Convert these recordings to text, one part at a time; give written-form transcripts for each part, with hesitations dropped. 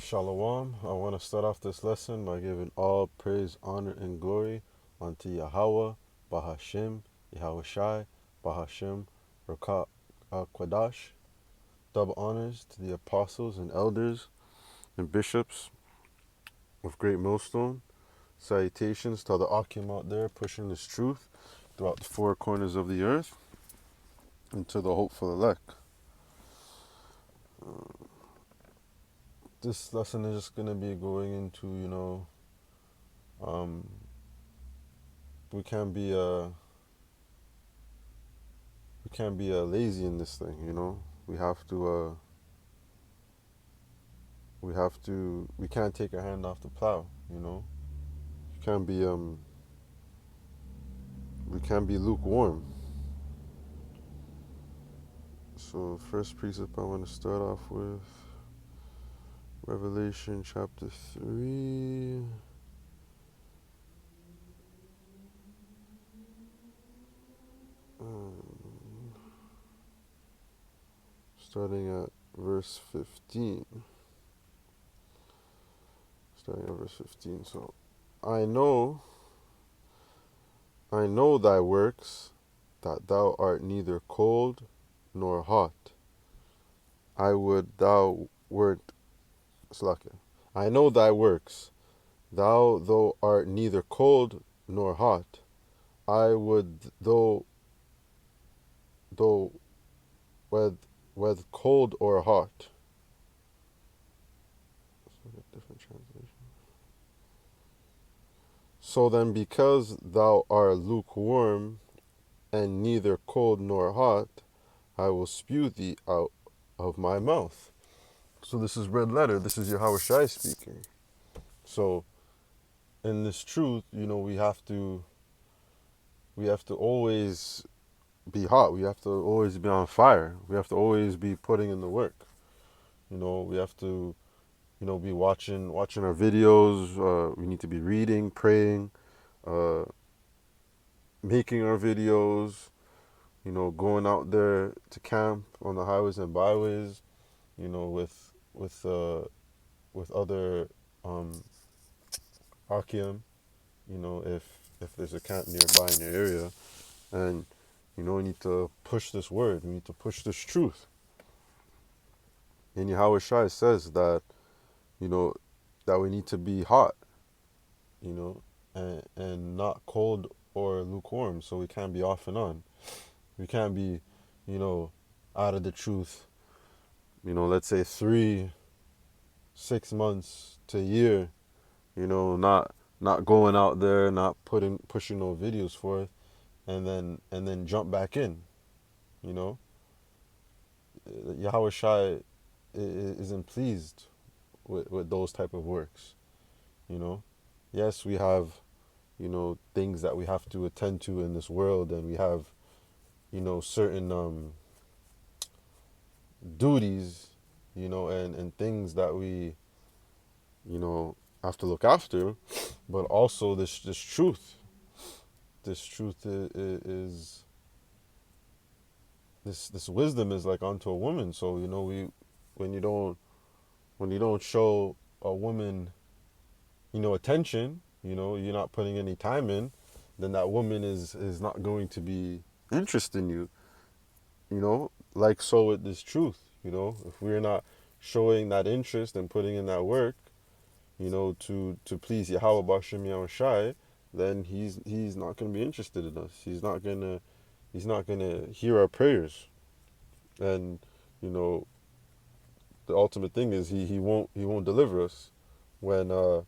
Shalom. I want to start off this lesson by giving all praise, honor, and glory unto Yahweh, Bahashim, Yahweh Shai, Bahashim, Rakat Kwadash. Double honors to the apostles and elders and bishops of Great Millstone. Salutations to the Akim out there pushing this truth throughout the four corners of the earth and to the hopeful elect. This lesson is just going to be going into, um, we can't be lazy in this thing, we we can't take our hand off the plow, we can't be lukewarm. So first precept I want to start off with Revelation chapter 3. Starting at verse 15. So I know thy works, that thou art neither cold nor hot. I would thou wert Slakia. I know thy works, thou art neither cold nor hot. I would though whether cold or hot. Different translation. So then, because thou art lukewarm and neither cold nor hot, I will spew thee out of my mouth. So this is red letter. This is Yahweh Shai speaking. So in this truth, we have to always be hot. We have to always be on fire. We have to always be putting in the work. We have to, be watching our videos. We need to be reading, praying, making our videos, going out there to camp on the highways and byways, with other Akim, if there's a camp nearby in your area, and we need to push this word, we need to push this truth. And Yahweh Shai says that, that we need to be hot, and not cold or lukewarm. So we can't be off and on. We can't be, out of the truth, let's say 3, 6 months to a year, not going out there, not pushing no videos forth, and then jump back in, Yahweh Shai isn't pleased with those type of works, Yes, we have, things that we have to attend to in this world, and we have, certain duties, and things that we, have to look after, but also this truth. This truth is this wisdom is like unto a woman. So when you don't show a woman, attention, you're not putting any time in, then that woman is not going to be interested in you. Like so with this truth, if we're not showing that interest and putting in that work, to please Yahweh Bashim Yahweh Shai, then he's not going to be interested in us. He's not gonna hear our prayers, and the ultimate thing is he won't deliver us when that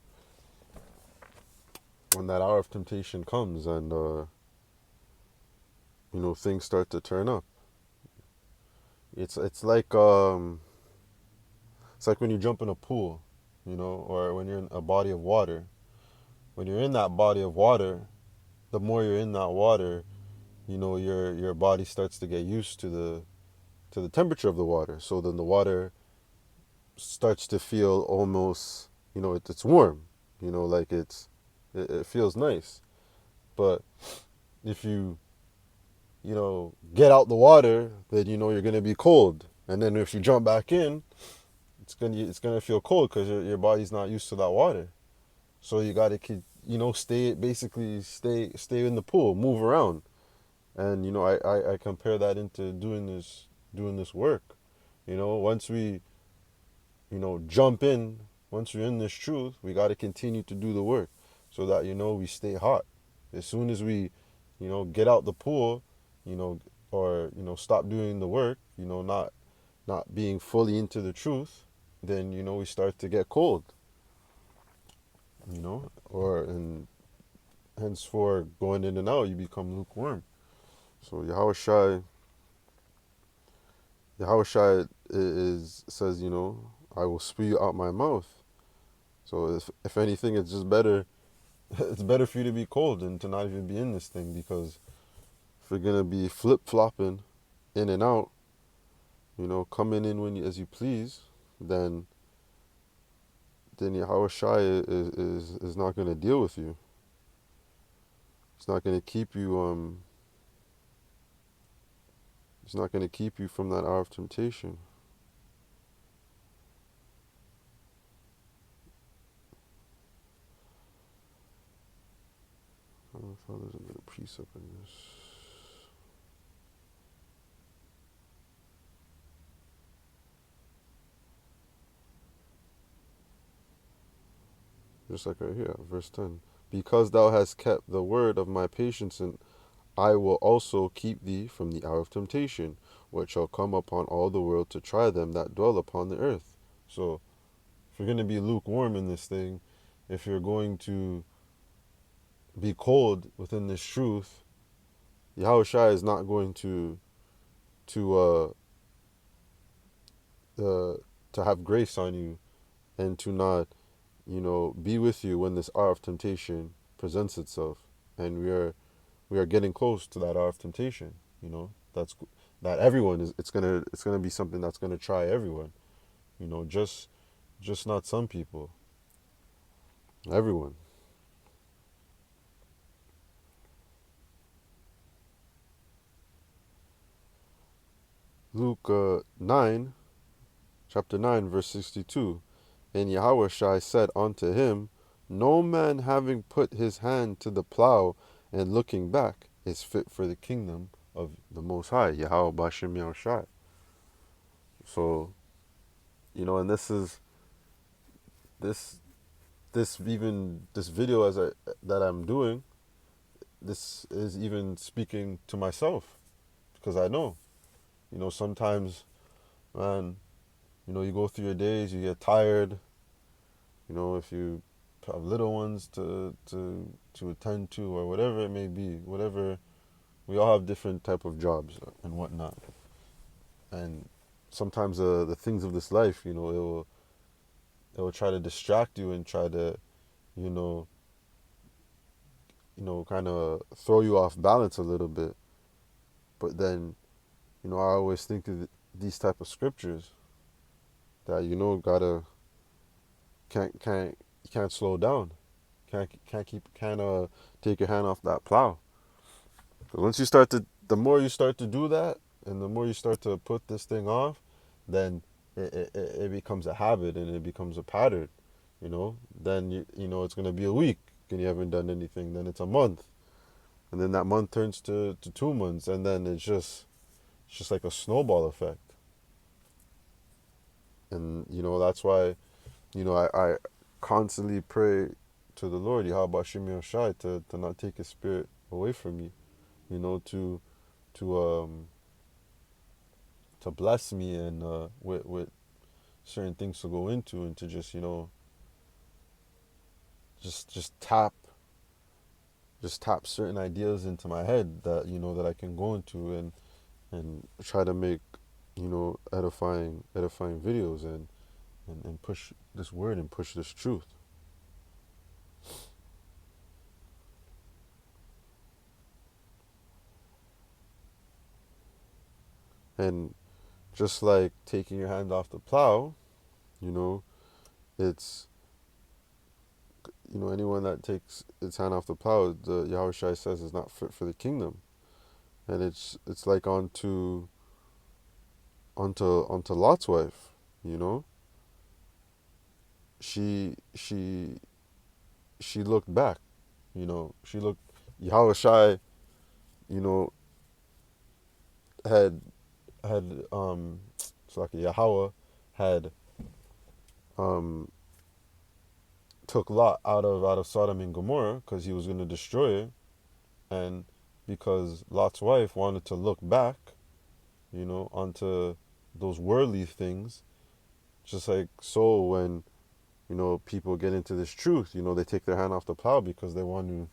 hour of temptation comes, and things start to turn up. It's like when you jump in a pool, or when you're in a body of water. When you're in that body of water, the more you're in that water, your body starts to get used to the temperature of the water. So then the water starts to feel almost, it's warm, like it feels nice. But if you get out the water, then you're going to be cold. And then if you jump back in, it's gonna feel cold because your body's not used to that water. So you gotta stay basically stay in the pool, move around, and I compare that into doing this work. Once we jump in, once we're in this truth, we gotta continue to do the work, so that we stay hot. As soon as we get out the pool, you know, or stop doing the work, not being fully into the truth, then we start to get cold, or and henceforth going in and out, you become lukewarm. So Yahushua is says, I will spew you out my mouth. So if anything, it's just better. It's better for you to be cold than to not even be in this thing, because if you're gonna be flip flopping in and out, coming in as you please, then Yahushua is not gonna deal with you. It's not gonna keep you It's not gonna keep you from that hour of temptation. I don't know if there's another precept in this. Just like right here, verse 10. Because thou hast kept the word of my patience, and I will also keep thee from the hour of temptation, which shall come upon all the world to try them that dwell upon the earth. So, if you're going to be lukewarm in this thing, if you're going to be cold within this truth, Yahushua is not going to uh, uh, to have grace on you, and to not be with you when this hour of temptation presents itself. And we are getting close to that hour of temptation. That everyone is. It's gonna be something that's gonna try everyone. Just not some people. Everyone. Luke 9, chapter 9, verse 62. And Yahushua said unto him, no man having put his hand to the plow and looking back is fit for the kingdom of the Most High, Yahweh Bashem Yahushua. So, and this this video that I'm doing, this is even speaking to myself, because I know, sometimes, man, you go through your days, you get tired, if you have little ones to attend to, or whatever it may be, whatever. We all have different type of jobs and whatnot, and sometimes the things of this life, it will try to distract you and try to, you know, kind of throw you off balance a little bit. But then, I always think of these type of scriptures that gotta can't you can't slow down, can't take your hand off that plow. But once the more you start to do that, and the more you start to put this thing off, then it becomes a habit, and it becomes a pattern. Then it's gonna be a week and you haven't done anything. Then it's a month, and then that month turns to 2 months, and then it's just like a snowball effect. And that's why I constantly pray to the Lord, Yahweh Shemi Shai, to not take His Spirit away from me, to to bless me, and with certain things to go into, and to just tap certain ideas into my head that I can go into, and try to make edifying videos, and push this word and push this truth. And just like taking your hand off the plow, it's anyone that takes its hand off the plow, the Yahushua says, is not fit for the kingdom. And it's like onto Lot's wife, she she looked back. She looked. Yahweh Shai, you know, had had it's like Yahweh had um took Lot out of Sodom and Gomorrah because he was going to destroy it, and because Lot's wife wanted to look back, onto those worldly things, just like so when people get into this truth, they take their hand off the plow because they want to,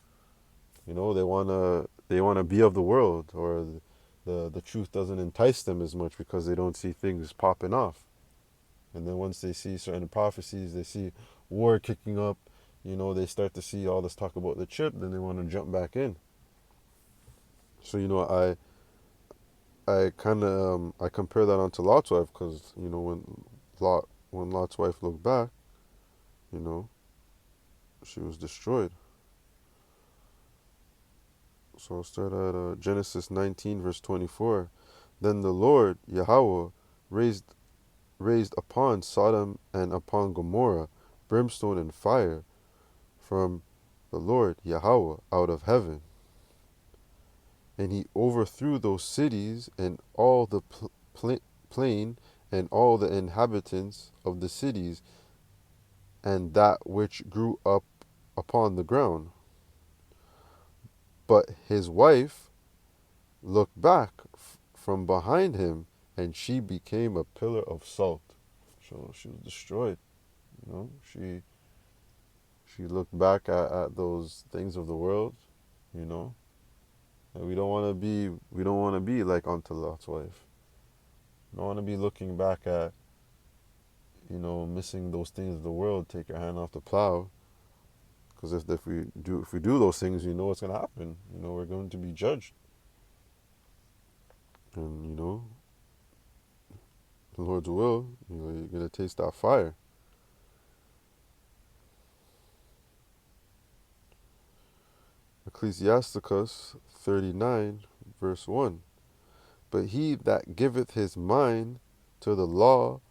they want to be of the world, or the truth doesn't entice them as much because they don't see things popping off. And then once they see certain prophecies, they see war kicking up, they start to see all this talk about the chip, then they want to jump back in. So I kind of I compare that onto Lot's wife because when Lot's wife looked back, you know she was destroyed. So I'll start at Genesis 19 verse 24. Then the Lord Yahweh raised raised upon Sodom and upon Gomorrah brimstone and fire from the Lord Yahweh out of heaven. And he overthrew those cities and all the plain and all the inhabitants of the cities and that which grew up upon the ground. But his wife looked back from behind him, and she became a pillar of salt. So she was destroyed. She looked back at those things of the world, you know. And we don't want to be like unto Lot's wife. We don't want to be looking back at, missing those things of the world, take your hand off the plow. Because if we do those things, you know what's gonna happen. We're going to be judged. And the Lord's will, you're gonna taste that fire. Ecclesiasticus 39 verse 1. But he that giveth his mind to the law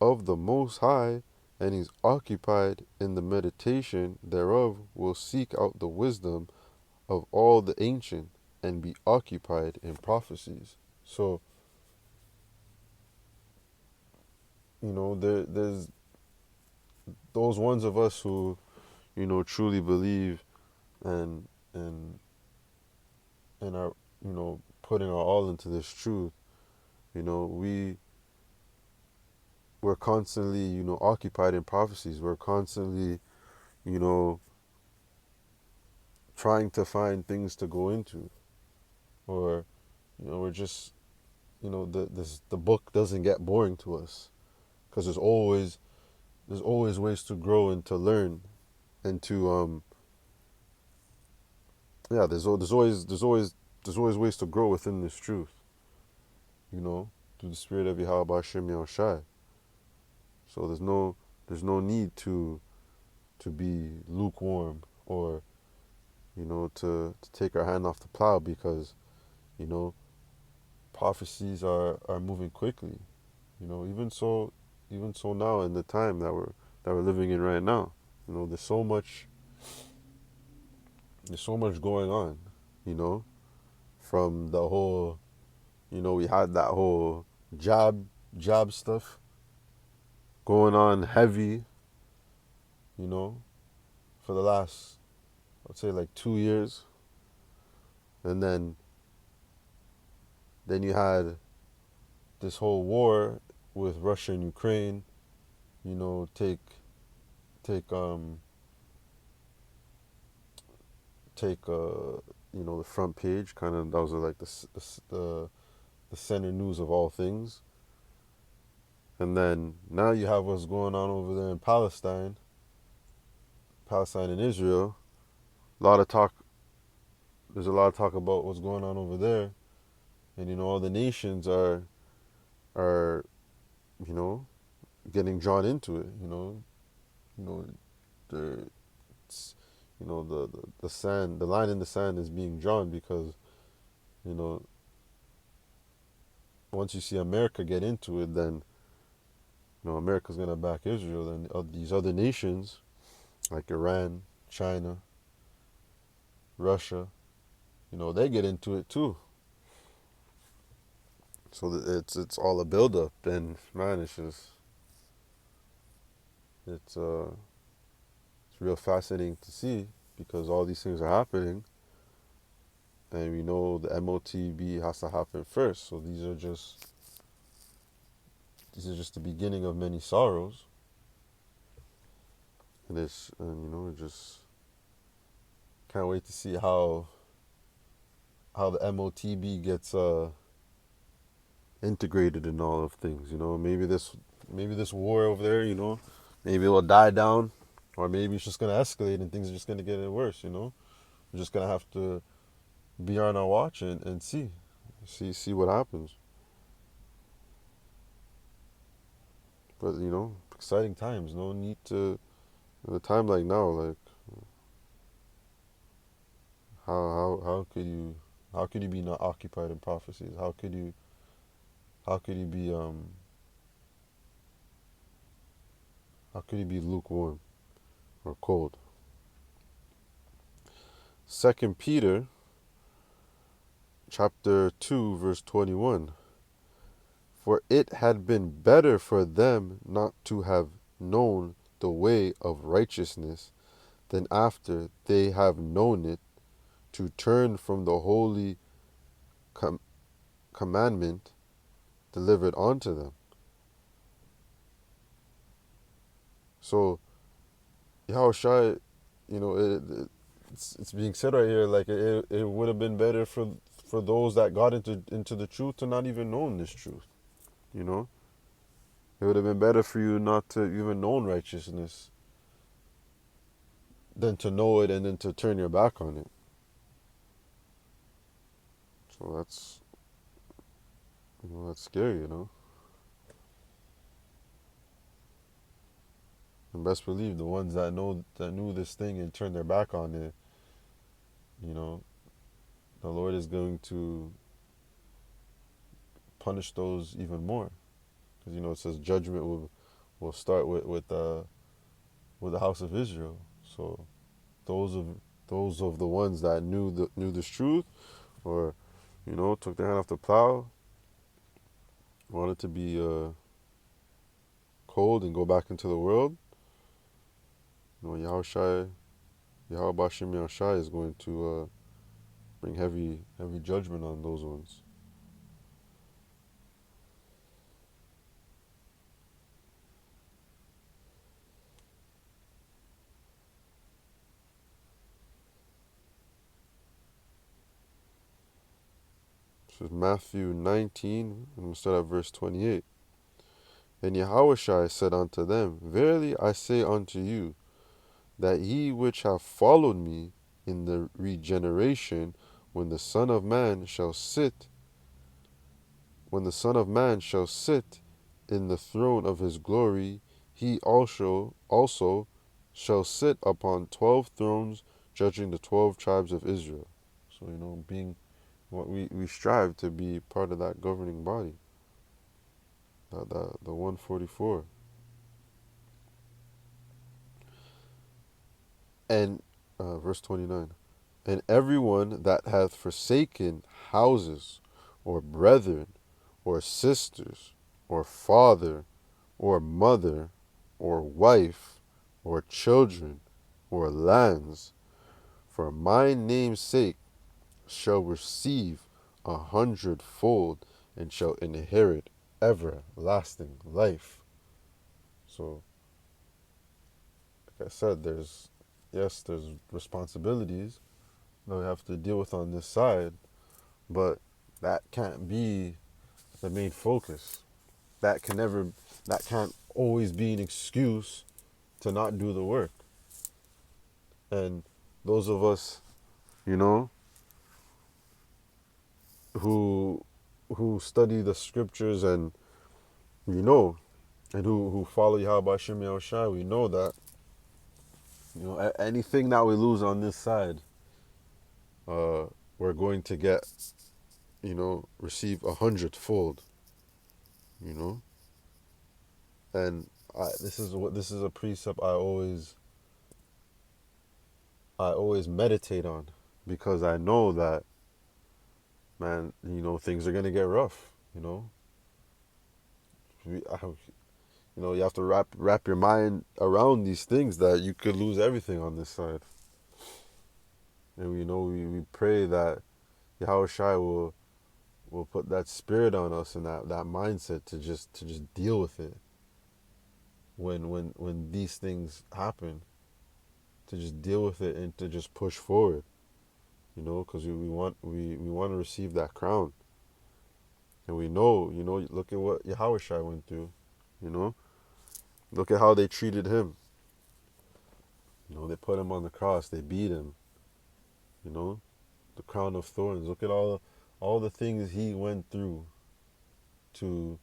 of the Most High, and is occupied in the meditation thereof, will seek out the wisdom of all the ancient, and be occupied in prophecies. So, there's those ones of us who, truly believe and and and are, putting our all into this truth. We're constantly, occupied in prophecies. We're constantly, you know, trying to find things to go into, or, we're just, the book doesn't get boring to us because there's always ways to grow and to learn and to yeah, there's always ways to grow within this truth, through the spirit of Yahweh Hashem Yahushai. So there's no need to be lukewarm, or to take our hand off the plow, because you know prophecies are moving quickly. Even so now, in the time that we're living in right now, there's so much going on, you know from the whole, we had that whole jab stuff going on heavy, you know for the last, I'd say, like 2 years. And then you had this whole war with Russia and Ukraine, take the front page, kind of. That was like the center news of all things. And then now you have what's going on over there in Palestine and Israel. A lot of talk. There's a lot of talk about what's going on over there, and all the nations are getting drawn into it. You know, they're the sand, the line in the sand is being drawn, because you know once you see America get into it, then America's gonna back Israel, then these other nations like Iran, China, Russia, they get into it too. So it's all a buildup, and man, it's it's real fascinating to see because all these things are happening, and we know the MOTB has to happen first. So these are just the beginning of many sorrows, and just can't wait to see how the MOTB gets integrated in all of things. Maybe this war over there, maybe it will die down, or maybe it's just gonna escalate and things are just gonna get worse. We're just gonna have to be on our watch and see what happens. But exciting times. No need to in a time like now. Like how could you be not occupied in prophecies? How could you be lukewarm or cold? Second Peter chapter 2 verse 21. For it had been better for them not to have known the way of righteousness than after they have known it to turn from the holy com- commandment delivered unto them. So Yahushua, it's being said right here like it would have been better for those that got into the truth to not even know this truth. You know, it would have been better for you not to even know righteousness than to know it and then to turn your back on it. So that's scary. And best believe the ones that knew this thing and turned their back on it, you know, the Lord is going to punish those even more, because it says judgment will start with the house of Israel. So those of the ones that knew this truth, or took their hand off the plow, wanted to be cold and go back into the world. Yahushua Bashim Yahushua is going to bring heavy judgment on those ones. This is Matthew 19, and we'll start at verse 28. And Yahushua said unto them, Verily I say unto you, that ye which have followed me in the regeneration, when the Son of Man shall sit in the throne of his glory, he also shall sit upon 12 thrones, judging the 12 tribes of Israel. So, being what we strive to be part of that governing body, the 144. And verse 29. And everyone that hath forsaken houses, or brethren, or sisters, or father, or mother, or wife, or children, or lands, for my name's sake, shall receive 100-fold, and shall inherit everlasting life. So, like I said, there's responsibilities that we have to deal with on this side, but that can't be the main focus. That can't always be an excuse to not do the work. And those of us, you know, who study the scriptures and who follow Yahweh Shem Yahushua, we know that anything that we lose on this side, we're going to get, receive 100-fold. You know, And this is a precept I always meditate on, because I know that, man, things are gonna get rough. We, I, you have to wrap your mind around these things, that you could lose everything on this side. And we pray that Yahweh Shai will put that spirit on us, and that mindset to just deal with it when these things happen, to just deal with it and to just push forward, because we want to receive that crown. And we know, look at what Yahweh Shai went through. you know Look at how they treated him. They put him on the cross, they beat him, you know the crown of thorns. Look at all the things he went through to,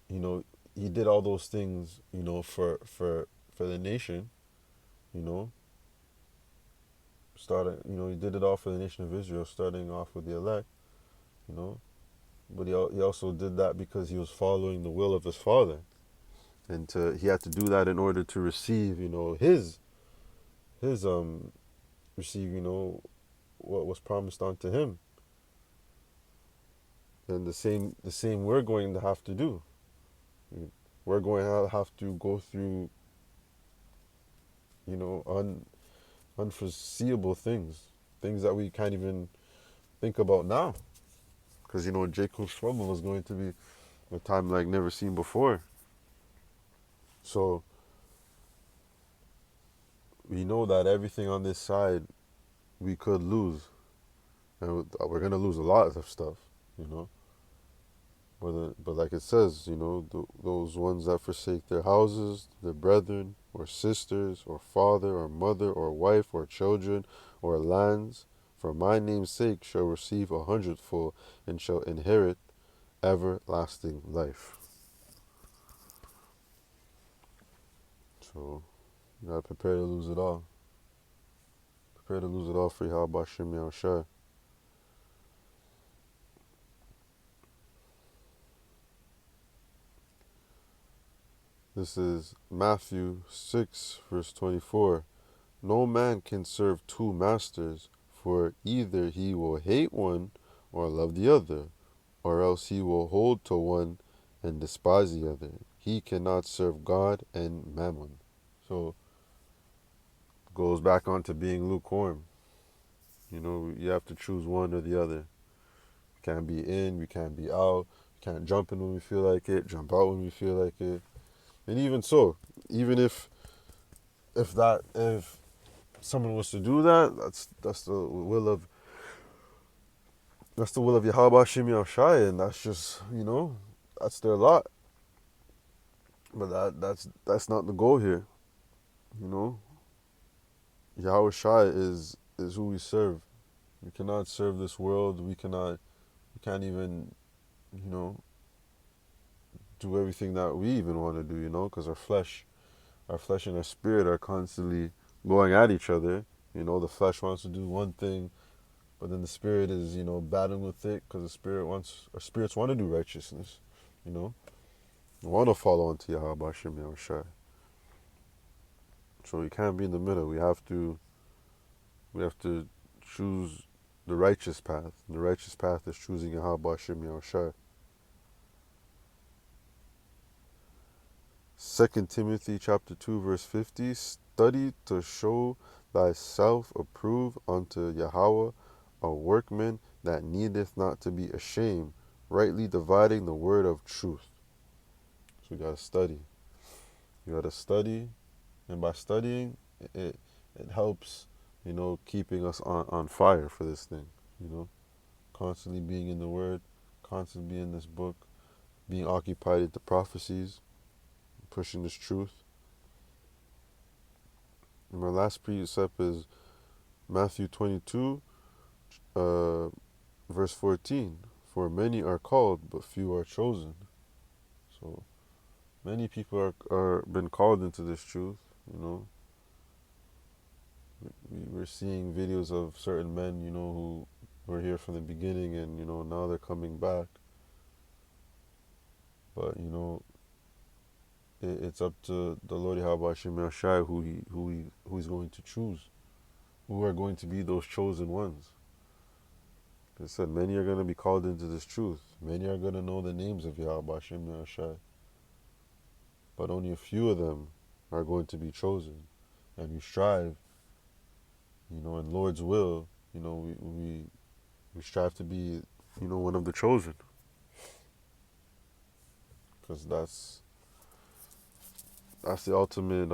you know he did all those things, for the nation. you know starting he did it all for the nation of Israel, starting off with the elect. you know but he also did that because he was following the will of his father, and he had to do that in order to receive, his receive, what was promised unto him. And the same we're going to have to do. We're going to have to go through, you know un, unforeseeable things that we can't even think about now, because Jacob's trouble was going to be a time like never seen before. So we know that everything on this side we could lose, and we're gonna lose a lot of stuff, you know. But like it says, those ones that forsake their houses, their brethren, or sisters, or father, or mother, or wife, or children, or lands, for my name's sake, shall receive 100-fold, and shall inherit everlasting life. So you gotta prepare to lose it all. Prepare to lose it all for Yahweh Shem Yahushua. This is Matthew 6, verse 24. No man can serve two masters, for either he will hate one or love the other, or else he will hold to one and despise the other. He cannot serve God and Mammon. So goes back on to being lukewarm. You have to choose one or the other. You can't be in, you can't be out. You can't jump in when we feel like it, jump out when we feel like it. And even so, even if someone was to do that, that's the will of Yahweh Shem Yahushai, and that's just, that's their lot. But that's not the goal here. You know, Yahweh Shai is who we serve. We cannot serve this world. We can't even, you know, do everything that we even want to do. Because our flesh and our spirit are constantly going at each other. The flesh wants to do one thing, but then the spirit is, battling with it, because our spirits want to do righteousness. You know, we want to follow unto Yahweh Shem Yahushai. So we can't be in the middle. We have to choose the righteous path. The righteous path is choosing Yahweh Shem Yahushai. 2 Timothy chapter 2 verse 50. Study to show thyself approved unto Yahweh, a workman that needeth not to be ashamed, rightly dividing the word of truth. So you gotta study. You gotta study, and by studying, it helps, keeping us on fire for this thing. Constantly being in the Word, constantly being in this book, being occupied at the prophecies, pushing this truth. And my last precept is Matthew 22, verse 14. For many are called, but few are chosen. So many people are been called into this truth. We're seeing videos of certain men, who were here from the beginning, and now they're coming back. But it's up to the Lord Yahweh Hashem Shai who he's going to choose, who are going to be those chosen ones. It said many are going to be called into this truth. Many are going to know the names of Yahweh Hashem Shai, but only a few of them are going to be chosen. And we strive, in Lord's will, we strive to be, one of the chosen, because that's the ultimate,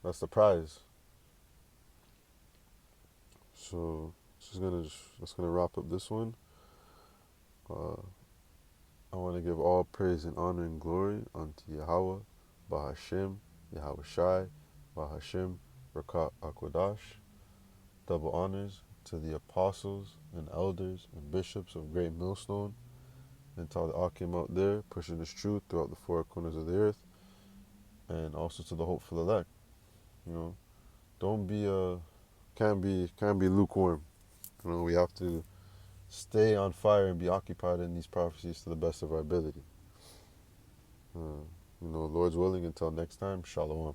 that's the prize. So that's gonna wrap up this one. I want to give all praise and honor and glory unto Yahweh, Bahashim, Yahweh Shai, Bahashim, Rakat Akwadash. Double honors to the apostles and elders and bishops of Great Millstone, and to all the Akim out there pushing this truth throughout the four corners of the earth, and also to the hopeful elect. Don't be can't be lukewarm. We have to stay on fire and be occupied in these prophecies to the best of our ability. Lord's willing, until next time, Shalom.